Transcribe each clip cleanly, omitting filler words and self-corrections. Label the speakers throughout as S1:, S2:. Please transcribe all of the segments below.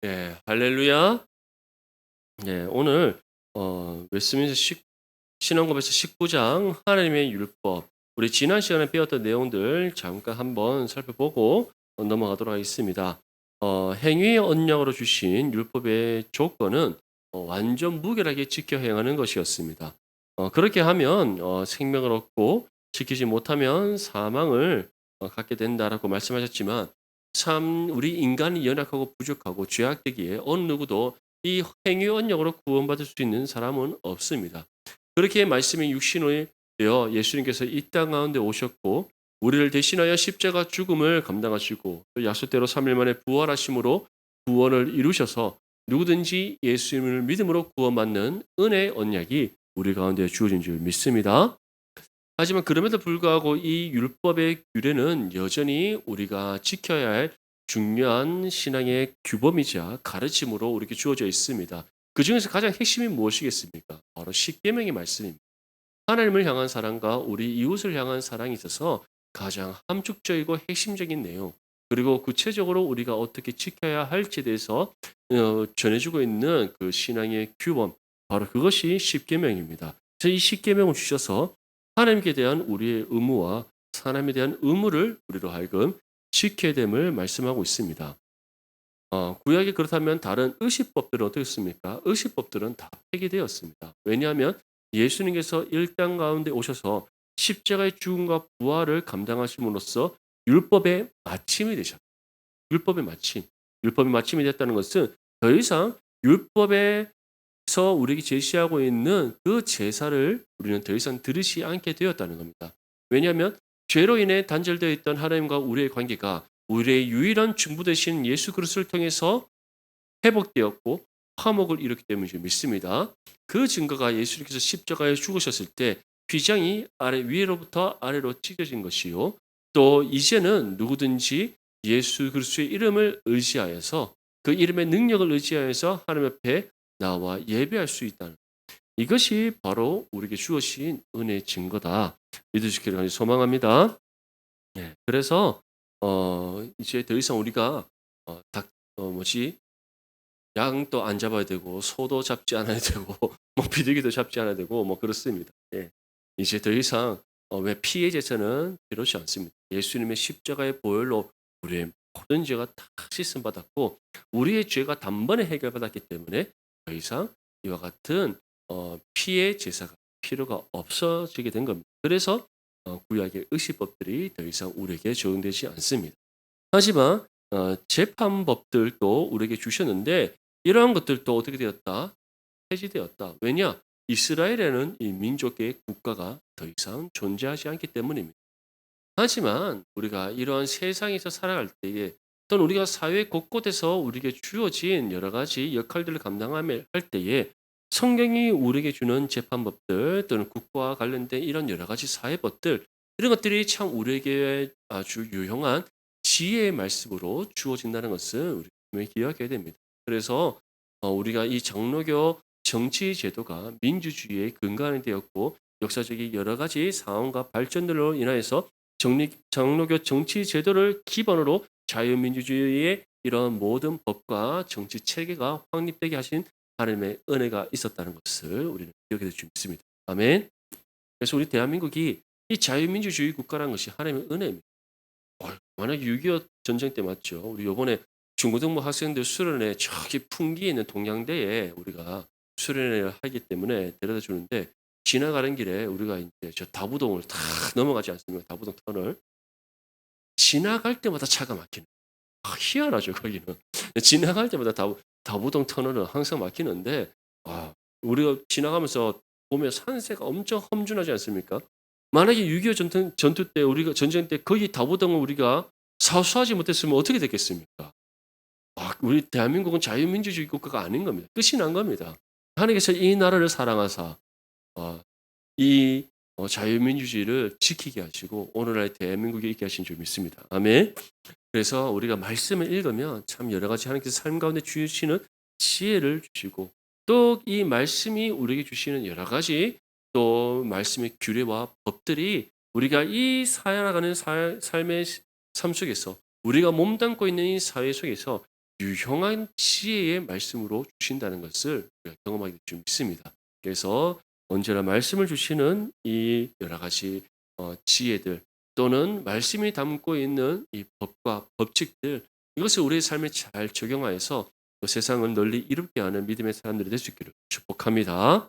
S1: 네, 할렐루야. 네, 오늘 웨스트민스터 신앙법에서 19장 하나님의 율법, 우리 지난 시간에 배웠던 내용들 잠깐 한번 살펴보고 넘어가도록 하겠습니다. 행위의 언약으로 주신 율법의 조건은 완전 무결하게 지켜 행하는 것이었습니다. 그렇게 하면 생명을 얻고 지키지 못하면 사망을 갖게 된다라고 말씀하셨지만, 참 우리 인간이 연약하고 부족하고 죄악되기에 어느 누구도 이 행위 언약으로 구원받을 수 있는 사람은 없습니다. 그렇게 말씀이 육신이 되어 예수님께서 이 땅 가운데 오셨고 우리를 대신하여 십자가 죽음을 감당하시고 또 약속대로 3일 만에 부활하심으로 구원을 이루셔서 누구든지 예수님을 믿음으로 구원받는 은혜의 언약이 우리 가운데 주어진 줄 믿습니다. 하지만 그럼에도 불구하고 이 율법의 규례는 여전히 우리가 지켜야 할 중요한 신앙의 규범이자 가르침으로 우리에게 주어져 있습니다. 그중에서 가장 핵심이 무엇이겠습니까? 바로 십계명의 말씀입니다. 하나님을 향한 사랑과 우리 이웃을 향한 사랑이 있어서 가장 함축적이고 핵심적인 내용, 그리고 구체적으로 우리가 어떻게 지켜야 할지에 대해서 전해주고 있는 그 신앙의 규범, 바로 그것이 십계명입니다. 그래서 이 십계명을 주셔서 하나님께 대한 우리의 의무와 사람에 대한 의무를 우리로 하여금 지켜야 됨을 말씀하고 있습니다. 구약이 그렇다면 다른 의식법들은 어떻습니까? 의식법들은 다 폐기되었습니다. 왜냐하면 예수님께서 일당 가운데 오셔서 십자가의 죽음과 부활을 감당하심으로써 율법의 마침이 되셨다. 율법의 마침. 율법의 마침이 됐다는 것은 더 이상 율법에서 우리에게 제시하고 있는 그 제사를 우리는 더 이상 들으시 않게 되었다는 겁니다. 왜냐하면 죄로 인해 단절되어 있던 하나님과 우리의 관계가 우리의 유일한 중보 되신 예수 그리스도를 통해서 회복되었고 화목을 이뤘기 때문이죠. 믿습니다. 그 증거가 예수님께서 십자가에 죽으셨을 때 휘장이 아래 위로부터 아래로 찢어진 것이요. 또 이제는 누구든지 예수 그리스도의 이름을 의지하여서 그 이름의 능력을 의지하여서 하나님 앞에 나와 예배할 수 있다는, 이것이 바로 우리에게 주어진 은혜의 증거다. 믿으시기를 소망합니다. 예. 그래서 이제 더 이상 우리가 닭 뭐지? 양도 안 잡아야 되고 소도 잡지 않아야 되고 뭐 비둘기도 잡지 않아야 되고 뭐 그렇습니다. 예. 이제 더 이상 왜 피해 제사는 필요치 않습니다. 예수님의 십자가의 보혈로 우리의 모든 죄가 다 씻음 받았고 우리의 죄가 단번에 해결받았기 때문에 더 이상 이와 같은 피해 제사가 필요가 없어지게 된 겁니다. 그래서 구약의 의식법들이 더 이상 우리에게 적용되지 않습니다. 하지만 재판법들도 우리에게 주셨는데 이러한 것들도 어떻게 되었다? 폐지되었다. 왜냐? 이스라엘에는 이 민족의 국가가 더 이상 존재하지 않기 때문입니다. 하지만 우리가 이러한 세상에서 살아갈 때에 또는 우리가 사회 곳곳에서 우리에게 주어진 여러 가지 역할들을 감당할 때에 성경이 우리에게 주는 재판법들 또는 국가와 관련된 이런 여러 가지 사회법들, 이런 것들이 참 우리에게 아주 유용한 지혜의 말씀으로 주어진다는 것을 우리 분명히 기억해야 됩니다. 그래서 우리가 이 장로교 정치 제도가 민주주의의 근간이 되었고 역사적인 여러 가지 상황과 발전들로 인하여서 장로교 정치 제도를 기반으로 자유민주주의의 이런 모든 법과 정치 체계가 확립되게 하신 하나님의 은혜가 있었다는 것을 우리는 기억해야 될 줄 믿습니다. 아멘. 그래서 우리 대한민국이 이 자유민주주의 국가라는 것이 하나님의 은혜입니다. 만약 6.25 전쟁 때 맞죠. 우리 요번에 중고등부 학생들 수련회 저기 풍기에 있는 동양대에 우리가 수련회를 하기 때문에 데려다 주는데 지나가는 길에 우리가 이제 저 다부동을 다 넘어가지 않습니까? 다부동 터널. 지나갈 때마다 차가 막히는. 희한하죠, 거기는. 지나갈 때마다 다부동 터널은 항상 막히는데 우리가 지나가면서 보면 산세가 엄청 험준하지 않습니까? 만약에 6.25 전투 때 우리가 전쟁 때 거기 다부동을 우리가 사수하지 못했으면 어떻게 됐겠습니까? 우리 대한민국은 자유민주주의 국가가 아닌 겁니다. 끝이 난 겁니다. 하나님께서 이 나라를 사랑하사 이 자유민주주의를 지키게 하시고 오늘날 대한민국에 있게 하신 줄 믿습니다. 아멘. 그래서 우리가 말씀을 읽으면 참 여러 가지 하나님께서 삶 가운데 주시는 지혜를 주시고 또 이 말씀이 우리에게 주시는 여러 가지 또 말씀의 규례와 법들이 우리가 이 살아가는 삶의 삶 속에서 우리가 몸담고 있는 이 사회 속에서 유용한 지혜의 말씀으로 주신다는 것을 우리가 경험하게 될 줄 믿습니다. 그래서 언제나 말씀을 주시는 이 여러 가지 지혜들 또는 말씀이 담고 있는 이 법과 법칙들 이것을 우리의 삶에 잘 적용하여서 또 세상을 널리 이롭게 하는 믿음의 사람들이 될 수 있기를 축복합니다.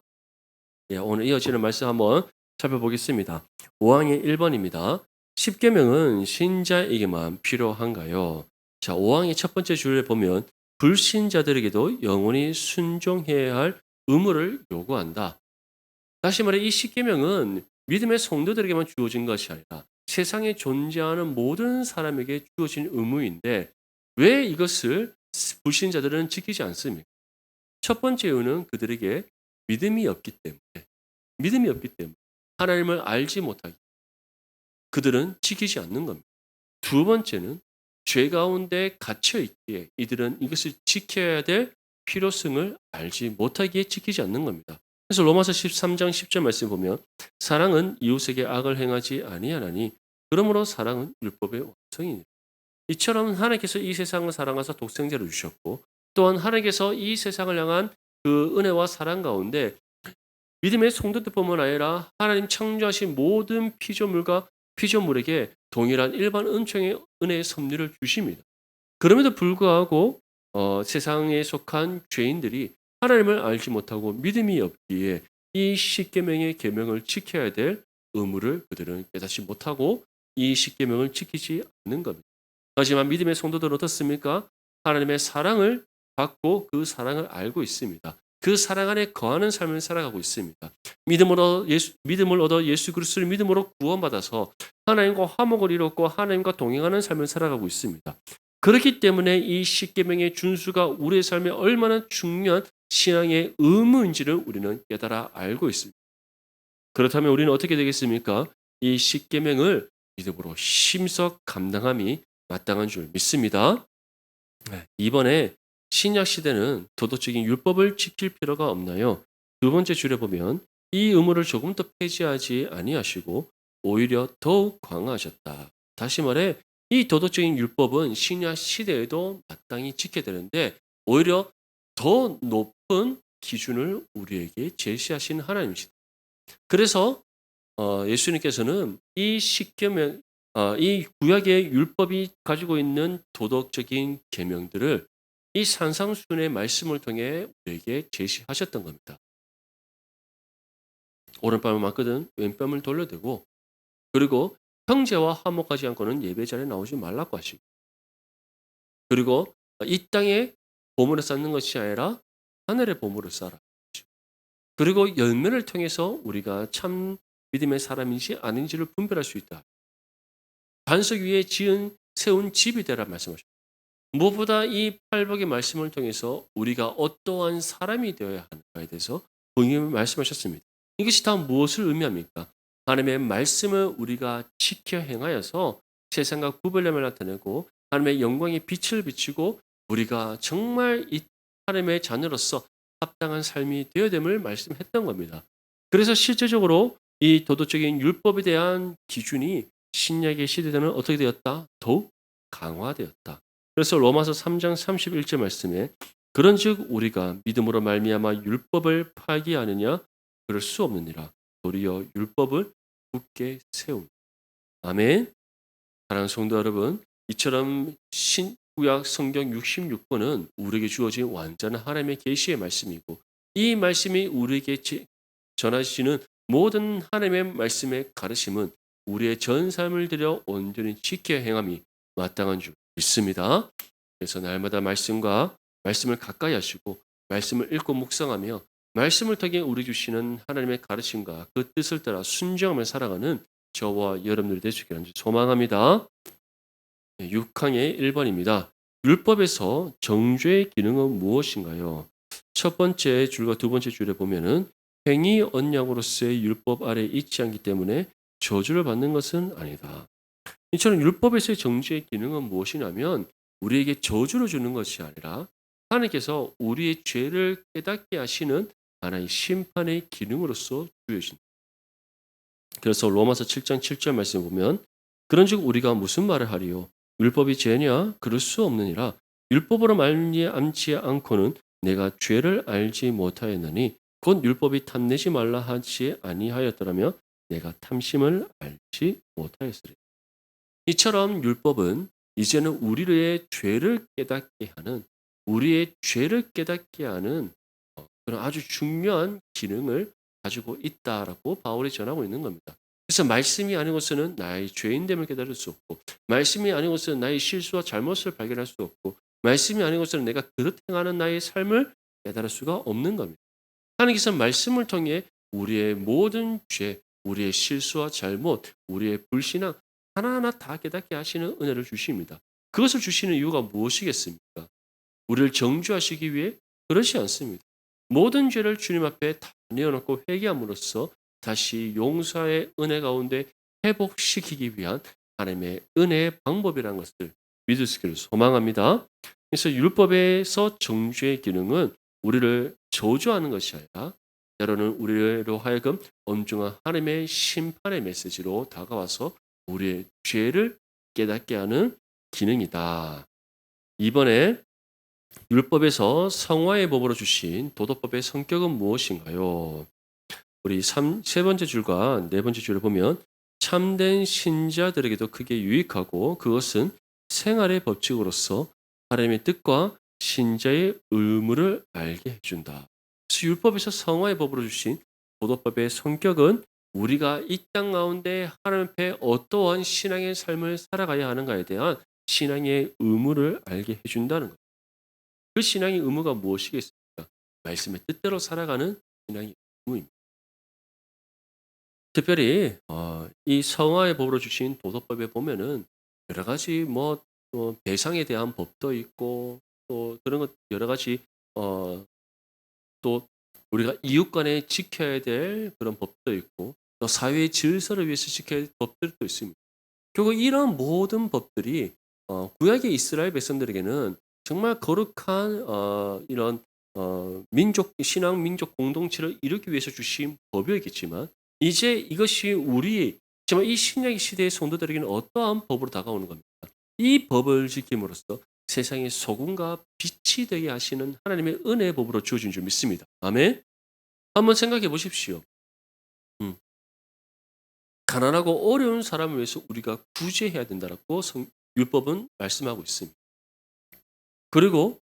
S1: 예, 오늘 이어지는 말씀 한번 살펴보겠습니다. 5항의 1번입니다. 십계명은 신자에게만 필요한가요? 자, 5항의 첫 번째 줄을 보면 불신자들에게도 영원히 순종해야 할 의무를 요구한다. 다시 말해 이 십계명은 믿음의 성도들에게만 주어진 것이 아니라 세상에 존재하는 모든 사람에게 주어진 의무인데 왜 이것을 불신자들은 지키지 않습니까? 첫 번째 이유는 그들에게 믿음이 없기 때문에 하나님을 알지 못하기 그들은 지키지 않는 겁니다. 두 번째는 죄 가운데 갇혀 있기에 이들은 이것을 지켜야 될 필요성을 알지 못하기에 지키지 않는 겁니다. 그래서 로마서 13장 10절 말씀 보면 사랑은 이웃에게 악을 행하지 아니하나니 그러므로 사랑은 율법의 완성이니라. 이처럼 하나님께서 이 세상을 사랑하사 독생자를 주셨고 또한 하나님께서 이 세상을 향한 그 은혜와 사랑 가운데 믿음의 성도들뿐만 아니라 하나님 창조하신 모든 피조물에게 동일한 일반 은총의 은혜의 섭리를 주십니다. 그럼에도 불구하고 세상에 속한 죄인들이 하나님을 알지 못하고 믿음이 없기에 이 십계명의 계명을 지켜야 될 의무를 그들은 깨닫지 못하고 이 십계명을 지키지 않는 겁니다. 하지만 믿음의 성도들은 어떻습니까? 하나님의 사랑을 받고 그 사랑을 알고 있습니다. 그 사랑 안에 거하는 삶을 살아가고 있습니다. 믿음을 얻어 예수 그리스도를 믿음으로 구원받아서 하나님과 화목을 이뤘고 하나님과 동행하는 삶을 살아가고 있습니다. 그렇기 때문에 이 십계명의 준수가 우리의 삶에 얼마나 중요한 신앙의 의무인지를 우리는 깨달아 알고 있습니다. 그렇다면 우리는 어떻게 되겠습니까? 이 십계명을 믿음으로 심석 감당함이 마땅한 줄 믿습니다. 이번에 신약 시대는 도덕적인 율법을 지킬 필요가 없나요? 두 번째 줄에 보면 이 의무를 조금 더 폐지하지 아니하시고 오히려 더욱 강화하셨다. 다시 말해 이 도덕적인 율법은 신약 시대에도 마땅히 지켜야 되는데 오히려 더 높은 기준을 우리에게 제시하신 하나님이시다. 그래서 예수님께서는 이 십계명 이 구약의 율법이 가지고 있는 도덕적인 계명들을 이 산상수훈의 말씀을 통해 우리에게 제시하셨던 겁니다. 오른뺨을 맞거든 왼뺨을 돌려대고 그리고 형제와 화목하지 않고는 예배 자리에 나오지 말라고 하시고 그리고 이 땅에 보물을 쌓는 것이 아니라 하늘의 보물을 쌓아라. 그리고 열매를 통해서 우리가 참 믿음의 사람인지 아닌지를 분별할 수 있다. 반석 위에 세운 집이 되라 말씀하셨습니다. 무엇보다 이 팔복의 말씀을 통해서 우리가 어떠한 사람이 되어야 하는가에 대해서 분명히 말씀하셨습니다. 이것이 다 무엇을 의미합니까? 하나님의 말씀을 우리가 지켜 행하여서 세상과 구별됨을 나타내고 하나님의 영광의 빛을 비치고 우리가 정말 이 하나님의 자녀로서 합당한 삶이 되어야 됨을 말씀했던 겁니다. 그래서 실제적으로 이 도덕적인 율법에 대한 기준이 신약의 시대에는 어떻게 되었다? 더욱 강화되었다. 그래서 로마서 3장 31절 말씀에 그런즉 우리가 믿음으로 말미암아 율법을 파기하느냐 그럴 수 없느니라 도리어 율법을 굳게 세움. 아멘. 사랑하는 성도 여러분, 이처럼 신구약 성경 66권은 우리에게 주어진 완전한 하나님의 계시의 말씀이고 이 말씀이 우리에게 전하시는 모든 하나님의 말씀의 가르침은 우리의 전 삶을 들여 온전히 지켜 행함이 마땅한 줄 믿습니다. 그래서 날마다 말씀을 가까이 하시고 말씀을 읽고 묵상하며 말씀을 통해 우리 주시는 하나님의 가르침과 그 뜻을 따라 순종하며 살아가는 저와 여러분들이 되시기를 소망합니다. 6항의 1번입니다. 율법에서 정죄의 기능은 무엇인가요? 첫 번째 줄과 두 번째 줄에 보면은 행위 언약으로서의 율법 아래 있지 않기 때문에 저주를 받는 것은 아니다. 이처럼 율법에서의 정죄의 기능은 무엇이냐면 우리에게 저주를 주는 것이 아니라 하나님께서 우리의 죄를 깨닫게 하시는 하나의 심판의 기능으로서 주어진다. 그래서 로마서 7장 7절 말씀 보면 그런즉 우리가 무슨 말을 하리요? 율법이 죄냐? 그럴 수 없느니라. 율법으로 말미암지 않고는 내가 죄를 알지 못하였나니 곧 율법이 탐내지 말라 하지 아니하였더라면 내가 탐심을 알지 못하였으리. 이처럼 율법은 이제는 우리의 죄를 깨닫게 하는 우리의 죄를 깨닫게 하는 그런 아주 중요한 기능을 가지고 있다라고 바울이 전하고 있는 겁니다. 그래서 말씀이 아니고서는 나의 죄인됨을 깨달을 수 없고, 말씀이 아니고서는 나의 실수와 잘못을 발견할 수 없고, 말씀이 아니고서는 내가 그릇 행하는 나의 삶을 깨달을 수가 없는 겁니다. 하나님께서 말씀을 통해 우리의 모든 죄, 우리의 실수와 잘못, 우리의 불신앙 하나하나 다 깨닫게 하시는 은혜를 주십니다. 그것을 주시는 이유가 무엇이겠습니까? 우리를 정죄하시기 위해? 그렇지 않습니다. 모든 죄를 주님 앞에 다 내어놓고 회개함으로써 다시 용서의 은혜 가운데 회복시키기 위한 하나님의 은혜의 방법이라는 것을 믿을 수 있기를 소망합니다. 그래서 율법에서 정죄의 기능은 우리를 저주하는 것이 아니라 때로는 우리로 하여금 엄중한 하나님의 심판의 메시지로 다가와서 우리의 죄를 깨닫게 하는 기능이다. 이번에 율법에서 성화의 법으로 주신 도덕법의 성격은 무엇인가요? 우리 세 번째 줄과 네 번째 줄을 보면 참된 신자들에게도 크게 유익하고 그것은 생활의 법칙으로서 하나님의 뜻과 신자의 의무를 알게 해준다. 그래서 율법에서 성화의 법으로 주신 도덕법의 성격은 우리가 이 땅 가운데 하나님 앞에 어떠한 신앙의 삶을 살아가야 하는가에 대한 신앙의 의무를 알게 해준다는 것. 그 신앙의 의무가 무엇이겠습니까? 말씀의 뜻대로 살아가는 신앙의 의무입니다. 특별히 이 성화의 법으로 주신 도덕법에 보면은 여러 가지 배상에 대한 법도 있고 또 그런 것 여러 가지 또 우리가 이웃 간에 지켜야 될 그런 법도 있고 또 사회의 질서를 위해서 지켜야 될 법들도 있습니다. 결국 이런 모든 법들이 구약의 이스라엘 백성들에게는 정말 거룩한 이런 민족 신앙 민족 공동체를 이루기 위해서 주신 법이었겠지만 이제 이것이 우리 정말 이 신약의 시대의 성도들에게는 어떠한 법으로 다가오는 겁니까? 이 법을 지킴으로써 세상의 소금과 빛이 되게 하시는 하나님의 은혜의 법으로 주어진 줄 믿습니다. 아멘. 한번 생각해 보십시오. 음, 가난하고 어려운 사람을 위해서 우리가 구제해야 된다라고 율법은 말씀하고 있습니다. 그리고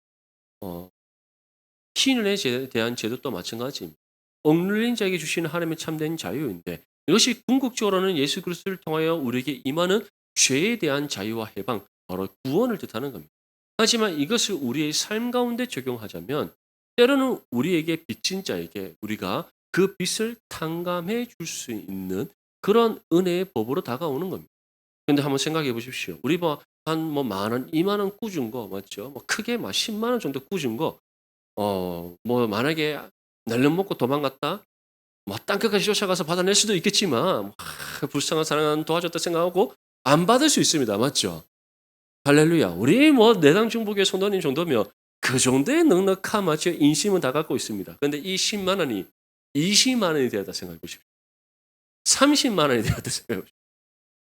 S1: 신인에 대한 제도도 마찬가지입니다. 억눌린 자에게 주시는 하나님의 참된 자유인데 이것이 궁극적으로는 예수 그리스도를 통하여 우리에게 임하는 죄에 대한 자유와 해방, 바로 구원을 뜻하는 겁니다. 하지만 이것을 우리의 삶 가운데 적용하자면 때로는 우리에게 빚진 자에게 우리가 그 빚을 탕감해 줄 수 있는 그런 은혜의 법으로 다가오는 겁니다. 근데 한번 생각해 보십시오. 우리 한뭐 만 원, 2만 원 꾸준 거 맞죠? 뭐 크게 10만 원 정도 꾸준 거 만약에 날름 먹고 도망갔다? 땅끝까지 쫓아가서 받아낼 수도 있겠지만 불쌍한 사람 도와줬다 생각하고 안 받을 수 있습니다. 맞죠? 할렐루야. 우리 내당 중복의 성도님 정도면 그 정도의 넉넉한 마치 인심은 다 갖고 있습니다. 그런데 이 10만 원이 20만 원이 되었다 생각해 보십시오. 30만 원이 되었다 생각해 보십시오.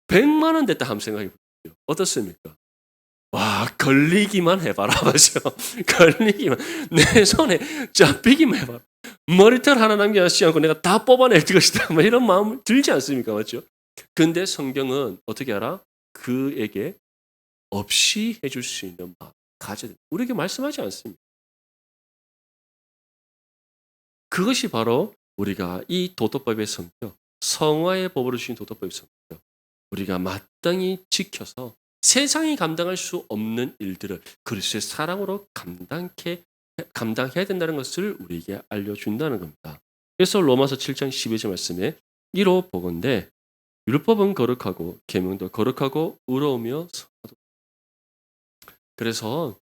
S1: 100만 원 됐다 한번 생각해 보십시오. 어떻습니까? 와, 걸리기만 해봐라. 맞죠? 걸리기만. 내 손에 잡히기만 해봐라. 머리털 하나 남겨놓지 않고 내가 다 뽑아낼 것이다. 이런 마음 들지 않습니까? 맞죠? 근데 성경은 어떻게 알아? 그에게 없이 해줄 수 있는 마음 가져야 돼. 우리에게 말씀하지 않습니다. 그것이 바로 우리가 이 도덕법의 성격, 성화의 법으로 주신 도덕법의 성격, 우리가 마땅히 지켜서 세상이 감당할 수 없는 일들을 그리스도의 사랑으로 감당해야 된다는 것을 우리에게 알려준다는 겁니다. 그래서 로마서 7장 12절 말씀에 이로 보건대 율법은 거룩하고 계명도 거룩하고 의로우며 선하도. 그래서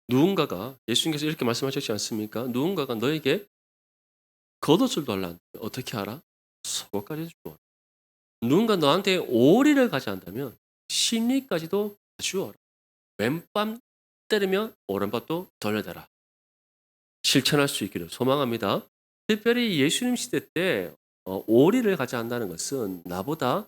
S1: 누군가가 예수님께서 이렇게 말씀하셨지 않습니까? 누군가가 너에게 겉옷을 달라는데 어떻게 알아? 속옷까지 주어라. 누군가 너한테 오리를 가져간다면 심리까지도 주어라. 왼밤 때리면 오른밤도 돌려대라. 실천할 수 있기를 소망합니다. 특별히 예수님 시대 때 오리를 가져간다는 것은 나보다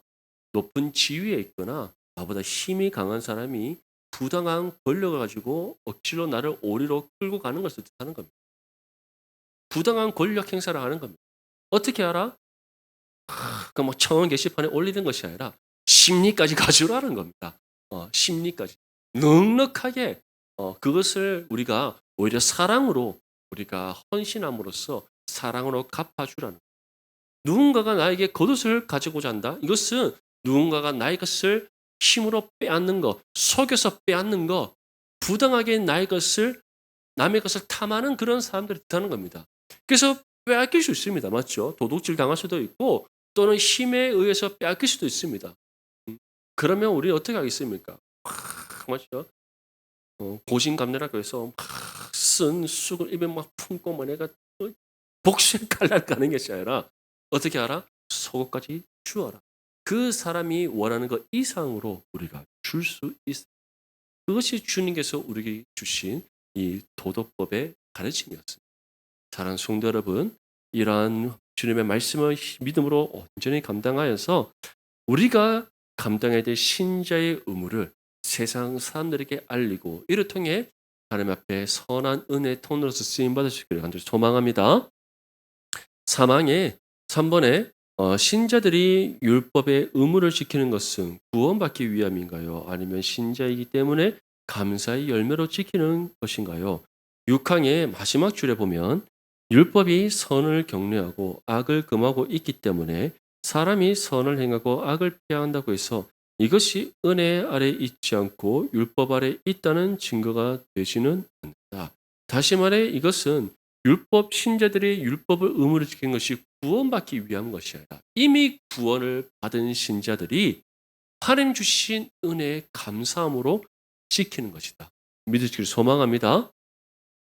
S1: 높은 지위에 있거나 나보다 힘이 강한 사람이 부당한 권력을 가지고 억지로 나를 오리로 끌고 가는 것을 뜻하는 겁니다. 부당한 권력 행사를 하는 겁니다. 어떻게 알아? 그 뭐 청원 게시판에 올리는 것이 아니라 심리까지 가져라는 겁니다. 심리까지. 넉넉하게 그것을 우리가 오히려 사랑으로 우리가 헌신함으로써 사랑으로 갚아주라는 거예요. 누군가가 나에게 겉옷을 가지고자 한다. 이것은 누군가가 나의 것을 힘으로 빼앗는 거, 속여서 빼앗는 거, 부당하게 나의 것을 남의 것을 탐하는 그런 사람들이 있다는 겁니다. 그래서 빼앗길 수 있습니다. 맞죠? 도둑질 당할 수도 있고 또는 힘에 의해서 빼앗길 수도 있습니다. 그러면 우리 어떻게 하겠습니까? 맞죠? 고진감래라고 해서 막 쓴 쑥을 입에 막 품고 뭐 내가 복수의 칼날 가는 것이 아니라 어떻게 알아? 속옷까지 주어라. 그 사람이 원하는 것 이상으로 우리가 줄 수 있어. 그것이 주님께서 우리에게 주신 이 도덕법의 가르침이었습니다. 사랑하는 성도 여러분, 이러한 주님의 말씀을 믿음으로 온전히 감당하여서 우리가 감당해야 될 신자의 의무를 세상 사람들에게 알리고 이를 통해 하나님 앞에 선한 은혜의 통로로서 쓰임받을 수 있기를 간절히 소망합니다. 사망의 3번에 신자들이 율법의 의무를 지키는 것은 구원받기 위함인가요? 아니면 신자이기 때문에 감사의 열매로 지키는 것인가요? 6항의 마지막 줄에 보면 율법이 선을 격려하고 악을 금하고 있기 때문에 사람이 선을 행하고 악을 피한다고 해서 이것이 은혜 아래 있지 않고 율법 아래 있다는 증거가 되지는 않는다. 다시 말해 이것은 율법 신자들이 율법을 의무로 지키는 것이 구원받기 위한 것이 아니라 이미 구원을 받은 신자들이 하나님 주신 은혜에 감사함으로 지키는 것이다. 믿으시길 소망합니다.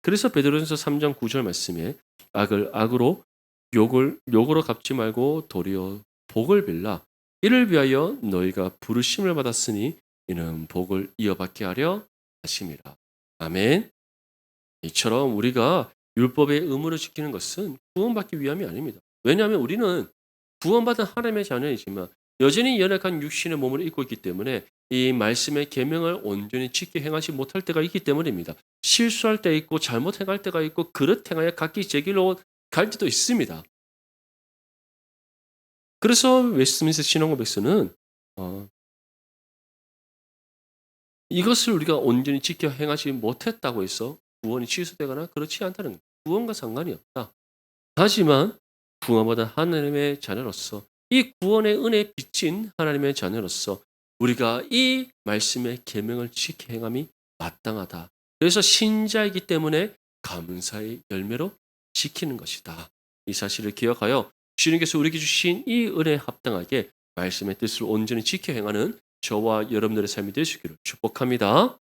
S1: 그래서 베드로전서 3장 9절 말씀에 악을 악으로 욕을 욕으로 갚지 말고 도리어 복을 빌라. 이를 위하여 너희가 부르심을 받았으니 이는 복을 이어받게 하려 하심이라. 아멘. 이처럼 우리가 율법의 의무를 지키는 것은 구원받기 위함이 아닙니다. 왜냐하면 우리는 구원받은 하나님의 자녀이지만 여전히 연약한 육신의 몸을 입고 있기 때문에 이 말씀의 계명을 온전히 지켜 행하지 못할 때가 있기 때문입니다. 실수할 때 있고 잘못 행할 때가 있고 그릇 행하여 각기 제 길로 갈 때도 있습니다. 그래서 웨스트민스터 신앙고백서는 이것을 우리가 온전히 지켜 행하지 못했다고 해서 구원이 취소되거나 그렇지 않다는 거예요. 구원과 상관이 없다. 하지만 구원받은 하나님의 자녀로서 이 구원의 은혜에 비친 하나님의 자녀로서 우리가 이 말씀의 계명을 지켜 행함이 마땅하다. 그래서 신자이기 때문에 감사의 열매로 지키는 것이다. 이 사실을 기억하여 주님께서 우리에게 주신 이 은혜에 합당하게 말씀의 뜻을 온전히 지켜 행하는 저와 여러분들의 삶이 되시기를 축복합니다.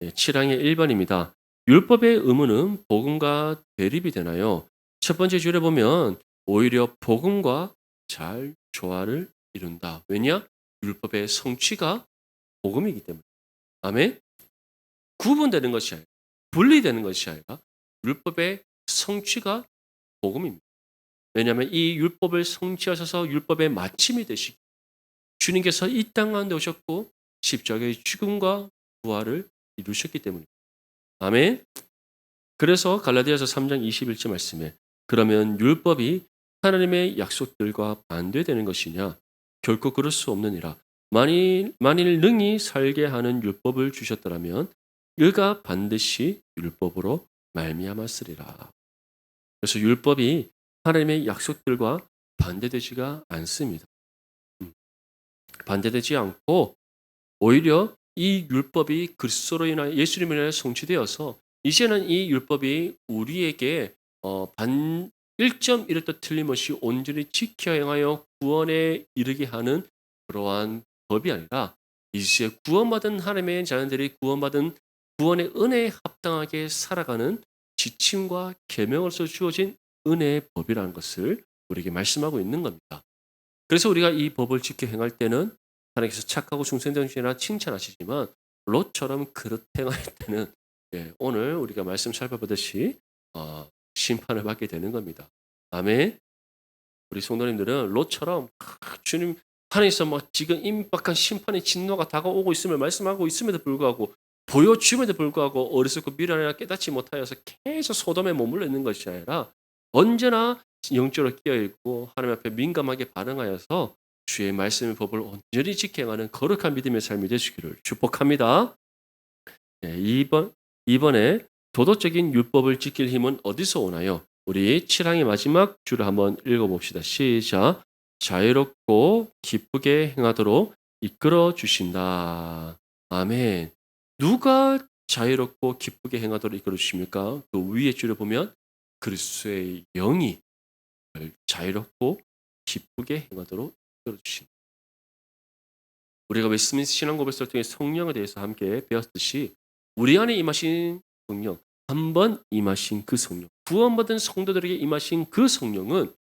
S1: 7항의 1번입니다. 율법의 의무는 복음과 대립이 되나요? 첫 번째 줄에 보면 오히려 복음과 잘 조화를 이룬다. 왜냐? 율법의 성취가 복음이기 때문에. 아멘? 구분되는 것이 아니라 분리되는 것이 아니라 율법의 성취가 복음입니다. 왜냐하면 이 율법을 성취하셔서 율법의 마침이 되시고 주님께서 이 땅 가운데 오셨고 십자가의 죽음과 부활을 이루셨기 때문입니다. 아멘. 그래서 갈라디아서 3장 21절 말씀에 그러면 율법이 하나님의 약속들과 반대되는 것이냐? 결코 그럴 수 없느니라. 만일 능히 살게 하는 율법을 주셨더라면 그가 반드시 율법으로 말미암았으리라. 그래서 율법이 하나님의 약속들과 반대되지가 않습니다. 반대되지 않고 오히려 이 율법이 그리스도로 인하여 예수님으로 인하여 성취되어서 이제는 이 율법이 우리에게 1.1도 틀림없이 온전히 지켜 행하여 구원에 이르게 하는 그러한 법이 아니라 이제 구원받은 하나님의 자녀들이 구원받은 구원의 은혜에 합당하게 살아가는 지침과 계명으로서 주어진 은혜의 법이라는 것을 우리에게 말씀하고 있는 겁니다. 그래서 우리가 이 법을 지켜 행할 때는 하나님께서 착하고 충성된 자라 칭찬하시지만 롯처럼 그릇 행할 때는 오늘 우리가 말씀 살펴보듯이 심판을 받게 되는 겁니다. 아멘. 우리 성도님들은 롯처럼 주님 하나님께서 뭐 지금 임박한 심판의 진노가 다가오고 있음을 말씀하고 있음에도 불구하고 보여줌에도 불구하고 어리석고 미련하여 깨닫지 못하여서 계속 소돔에 머물러 있는 것이 아니라 언제나 영적으로 깨어있고 하나님 앞에 민감하게 반응하여서 주의 말씀의 법을 온전히 지켜가는 거룩한 믿음의 삶이 되시기를 축복합니다. 네, 이번에 도덕적인 율법을 지킬 힘은 어디서 오나요? 우리 7항의 마지막 줄을 한번 읽어봅시다. 시작. 자유롭고 기쁘게 행하도록 이끌어 주신다. 아멘. 누가 자유롭고 기쁘게 행하도록 이끌어 주십니까? 그 위에 줄을 보면 그리스도의 영이 자유롭고 기쁘게 행하도록 이끌어 주신다. 우리가 웨스트민스터 신앙고백서를 통해 성령에 대해서 함께 배웠듯이 우리 안에 임하신 성령, 한번 임하신 그 성령, 구원받은 성도들에게 임하신 그 성령은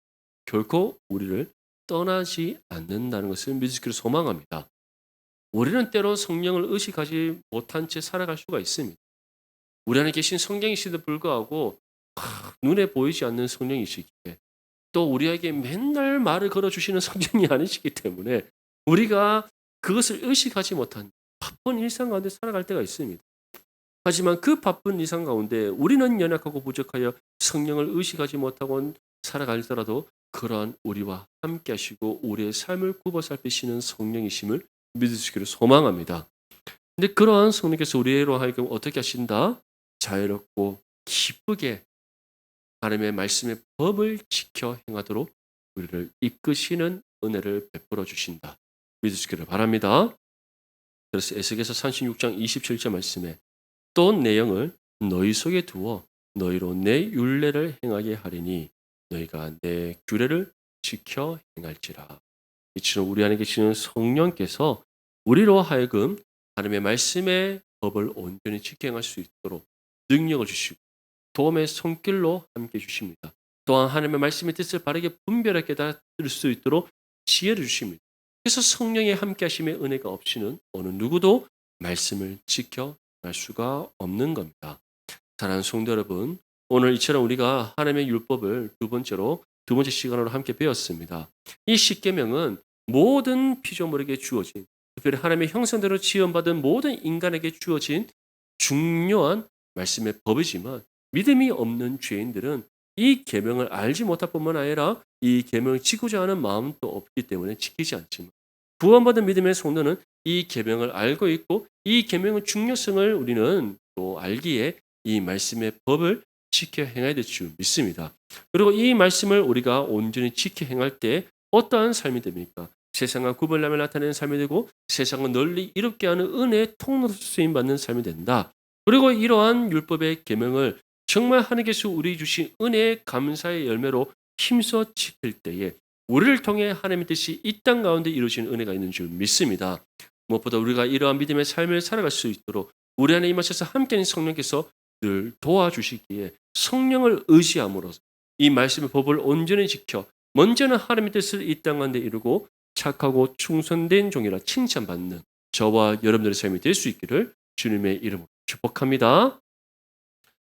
S1: 결코 우리를 떠나지 않는다는 것을 믿으시기를 소망합니다. 우리는 때로 성령을 의식하지 못한 채 살아갈 수가 있습니다. 우리 안에 계신 성령이시도 불구하고 눈에 보이지 않는 성령이시기에 또 우리에게 맨날 말을 걸어주시는 성령이 아니시기 때문에 우리가 그것을 의식하지 못한 바쁜 일상 가운데 살아갈 때가 있습니다. 하지만 그 바쁜 일상 가운데 우리는 연약하고 부족하여 성령을 의식하지 못하고 살아갈더라도 그러한 우리와 함께 하시고 우리의 삶을 굽어 살피시는 성령이심을 믿으시기를 소망합니다. 근데 그러한 성령께서 우리로 하여금 어떻게 하신다? 자유롭고 기쁘게 하나님의 말씀의 법을 지켜 행하도록 우리를 이끄시는 은혜를 베풀어 주신다. 믿으시기를 바랍니다. 그래서 에스겔서 36장 27절 말씀에 또 내 영을 너희 속에 두어 너희로 내 율례를 행하게 하리니 너희가 내 규례를 지켜 행할지라. 이처럼 우리 안에 계시는 성령께서 우리로 하여금 하나님의 말씀의 법을 온전히 지켜 행할 수 있도록 능력을 주시고 도움의 손길로 함께 주십니다. 또한 하나님의 말씀의 뜻을 바르게 분별하게 깨달을 수 있도록 지혜를 주십니다. 그래서 성령의 함께 하심의 은혜가 없이는 어느 누구도 말씀을 지켜갈 수가 없는 겁니다. 사랑하는 성도 여러분, 오늘 이처럼 우리가 하나님의 율법을 두 번째 시간으로 함께 배웠습니다. 이 십계명은 모든 피조물에게 주어진, 특별히 하나님의 형상대로 지음받은 모든 인간에게 주어진 중요한 말씀의 법이지만 믿음이 없는 죄인들은 이 계명을 알지 못할 뿐만 아니라 이 계명을 지키고자 하는 마음도 없기 때문에 지키지 않지만 구원받은 믿음의 성도는 이 계명을 알고 있고 이 계명의 중요성을 우리는 또 알기에 이 말씀의 법을 지켜 행해야 될 줄 믿습니다. 그리고 이 말씀을 우리가 온전히 지켜 행할 때 어떠한 삶이 됩니까? 세상과 구별함을 나타내는 삶이 되고 세상을 널리 이롭게 하는 은혜의 통로로 쓰임받는 삶이 된다. 그리고 이러한 율법의 계명을 정말 하나님께서 우리 주신 은혜의 감사의 열매로 힘써 지킬 때에 우리를 통해 하나님의 뜻이 이 땅 가운데 이루어지는 은혜가 있는 줄 믿습니다. 무엇보다 우리가 이러한 믿음의 삶을 살아갈 수 있도록 우리 안에 임하셔서 함께하는 성령께서 늘 도와주시기에 성령을 의지함으로써 이 말씀의 법을 온전히 지켜 먼저는 하나님의 뜻을 이 땅 가운데 이루고 착하고 충성된 종이라 칭찬받는 저와 여러분들의 삶이 될 수 있기를 주님의 이름으로 축복합니다.